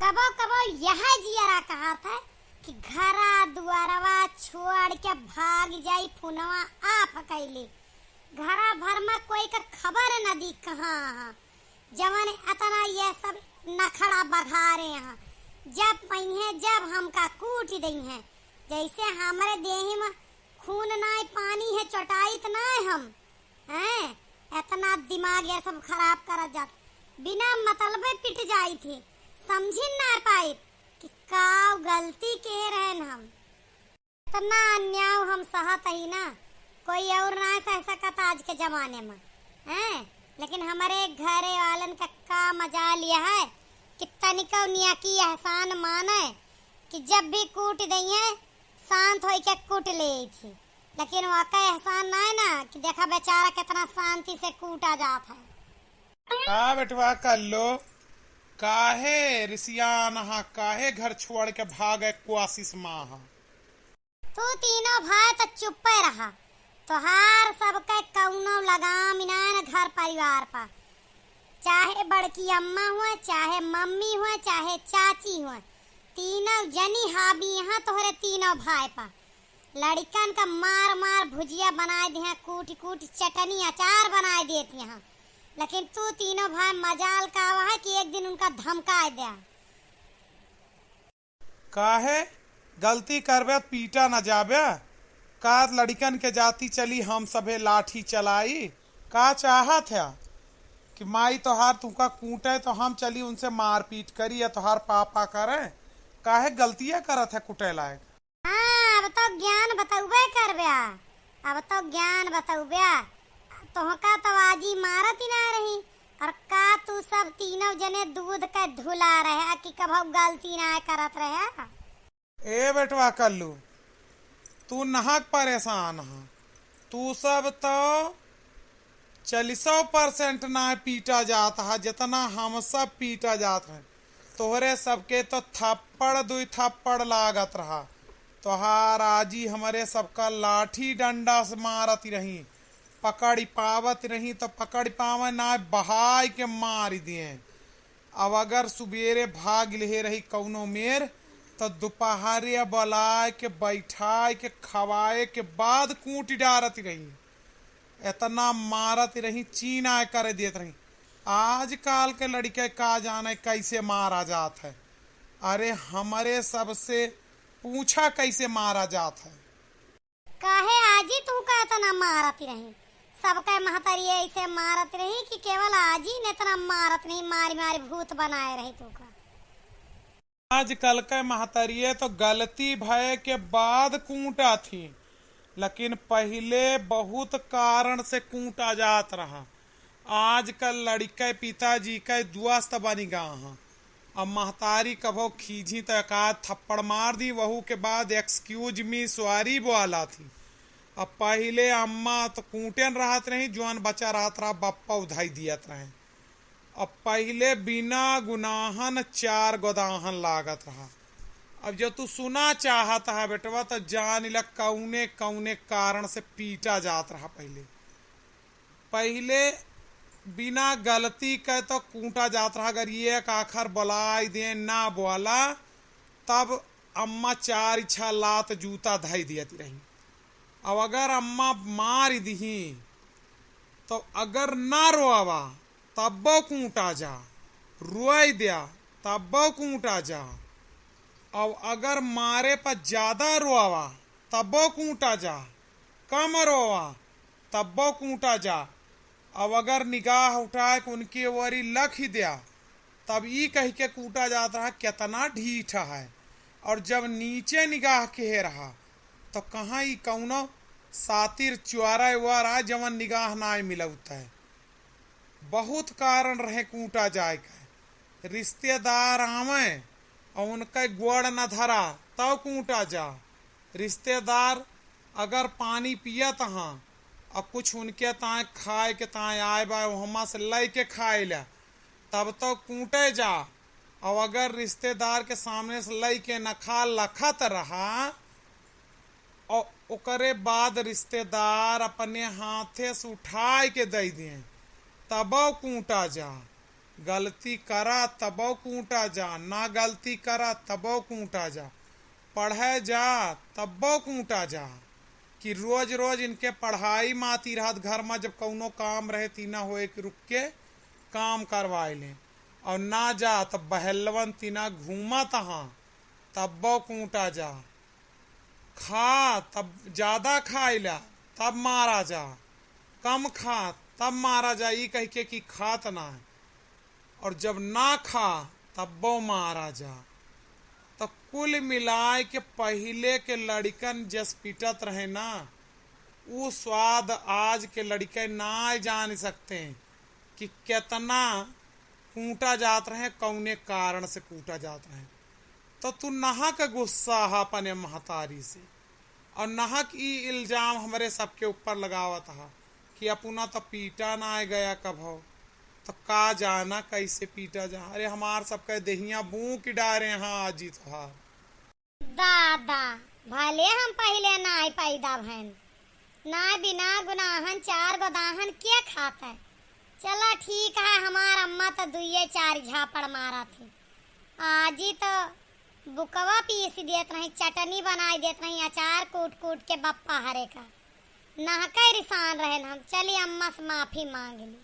कबो कबो यह जियरा कहा था कि घरा दुआरवा छोड़ के भाग जाई फुनवा आप कैले घरा भर में कोई का खबर न दी कहाँ जवन अतना ये सब नखड़ा बघारे यहाँ जब पहिए जब हमका कूट दई है जैसे हमारे देह में खून ना पानी है चटाइत ना हम हैं इतना दिमाग ये सब खराब कर जात बिना मतलबे पिट जाई थी समझी ना पाई कि काव गलती के रहन हम इतना अन्याय हम सहत ही ना कोई और ना सह सकता आज के जमाने में हैं लेकिन हमारे घरे वालन का मजा लिया है कि तनिका निया की एहसान माने कि जब भी कूट दई है शांत हो के कूट ले थी लेकिन वाका एहसान ना है ना कि देखा बेचारा कितना शांति से कूटा जाता है। बेटवा कर लो काहे रिसियान काहे घर छोड़ के भागे कोशिश माह तू तीनों भाई तो चुप रहा तोहार सबके कौनो लगाम इनान घर परिवार पर चाहे बड़की अम्मा हुआ चाहे मम्मी हुआ चाहे चाची हुआ तीनों जनी हाबी यहाँ तोहरे तीनों भाई पर लड़कन का मार मार भुजिया बनाए दिया कूट कूट चटनी अचार बनाए देती यहाँ लेकिन तू तीनों भाई मजाल का है कि एक दिन उनका धमका दिया काहे गलती करबे पीटा न जाबे का लड़कन के जाती चली हम सभे लाठी चलाई का चाहत है कि माई तोहार तुमका कूटे तो हम चली उनसे मार पीट करी या तोहार पापा करे काहे गलतियां करत है कुटे लायक। हाँ अब तो ज्ञान बताऊबे करबे अब तो ज्ञान बताऊबे तोहका तो आजी मारत ही ना रही और का तू सब तीनों जने दूध का धुला रहे कि कभो गलती ना करत रहे। ए बेटवा कल्लू तू नहक परेशान है तू सब तो 40% ना पीटा जाता है जितना हम सब पीटा जात है तोहरे सबके तो थप्पड़ दुई थप्पड़ लागत रहा तोहार आजी हमारे सबका लाठी डंडा से मारत रही पकड़ी पावत रही तो पकड़ पावे ना बहाई के मार दिए। अब अगर सुबेरे भाग ले रही कौनो मेर तो दोपहरिया बुलाए के बैठाए के खवाए के बाद कूट डारत रही इतना मारत रही चीना कर देत रही। आजकल के लड़के का जाने कैसे मारा जात है अरे हमारे सबसे पूछा कैसे मारा जात है काहे आजी तू का इतना मारत रही सबका महतरी ऐसे मारत रही कि केवल आजी ने इतना मारत नहीं मारी मारी भूत बनाए रही तू का। आजकल के महतरिये तो गलती भय के बाद कूटा थी लेकिन पहले बहुत कारण से कूटा जात रहा। आजकल लड़के पिताजी के दुआस्त बनी गा अब महतारी कभो खींची तो एक थप्पड़ मार दी वहू के बाद एक्सक्यूज मी सॉरी बोला थी। अब पहले अम्मा तो कूटन रहत रही जवान बच्चा रहत रहा बप्पा उधाई दियत रहे। अब पहले बिना गुनाहन 4 गोदाहन लागत रहा। अब जो तू सुना चाहता है बेटवा तो जान लग कौने कौने कारण से पीटा जात रहा। पहले बिना गलती के तो कूटा जात रहा। अगर ये एक आखर बुलाई दे ना बोला तब अम्मा 4 इच्छा लात जूता धाई दियती रही। अब अगर अम्मा मार दी तो अगर ना रोवा तब कूटा जा रोई दिया तब कूटा जा। अब अगर मारे पर ज्यादा रोवा तब कूटा जा कम रोवा तब कूटा जा। अब अगर निगाह उठाए के उनकी वरी लख ही दिया तब ई कह के कूटा जाता रहा कितना ढीठ है। और जब नीचे निगाह के रहा तो कहाँ ही कौनो सातिर चुआरा वारा जवन निगाह ना मिलता है। बहुत कारण रहे कूटा जाए का। रिश्तेदार आवे और उनका गोड़ न धरा तब कूटा जा। रिश्तेदार अगर पानी पियत हाँ और कुछ उनके ताए खाए के ताए आए बा वहाँ से ले के खाए ला तब तो कूटे जा। और अगर रिश्तेदार के सामने से ले के न खा लखत रहा और ओकरे बाद रिश्तेदार अपने हाथे से उठाए के दे दिए तब कूटा जा। गलती करा तबो कूटा जा, ना गलती करा तबो कूटा जा, पढ़े जा तबो कूटा जा। कि रोज रोज इनके पढ़ाई में आती रहत घर में, जब कौनो काम रहे तीना होए कि रुक के काम करवाए लें, और ना जा तब बहलवन तीना घूमा तहाँ तब्बो कूटा जा। खा तब ज्यादा खाइला तब मारा जा, कम खा तब मारा जा, ई कह के कि खात ना है। और जब ना खा तब वो मारा जा। तो कुल मिलाए के पहले के लड़कन जस पिटत रहे ना, वो स्वाद आज के लड़के ना जान सकते हैं कि कितना कूटा जात रहे, कौने कारण से कूटा जात रहे। तो तू नहक गुस्सा हा अपने महतारी से, और नहक ई इल्जाम हमारे सबके ऊपर लगावत हा कि अपना तो पीटा ना आए गया कब हो, तो का जाना कैसे पीटा जा। अरे हमार सबके देहिया बू की डारे हाँ आजी तुहार। दादा भले हम पहले ना पैदा भैन, ना बिना गुनाहन चार गोदाहन क्या खाता है। चला ठीक है, हमार अम्मा तो दुइये चार झापड़ मारा थी, आज ही तो बुकवा पीस देत रही, चटनी बनाई देत रही, अचार कूट कूट के बप्पा हरे का नहका रिसान रहे हम। चलिए अम्मा से माफी मांग ली।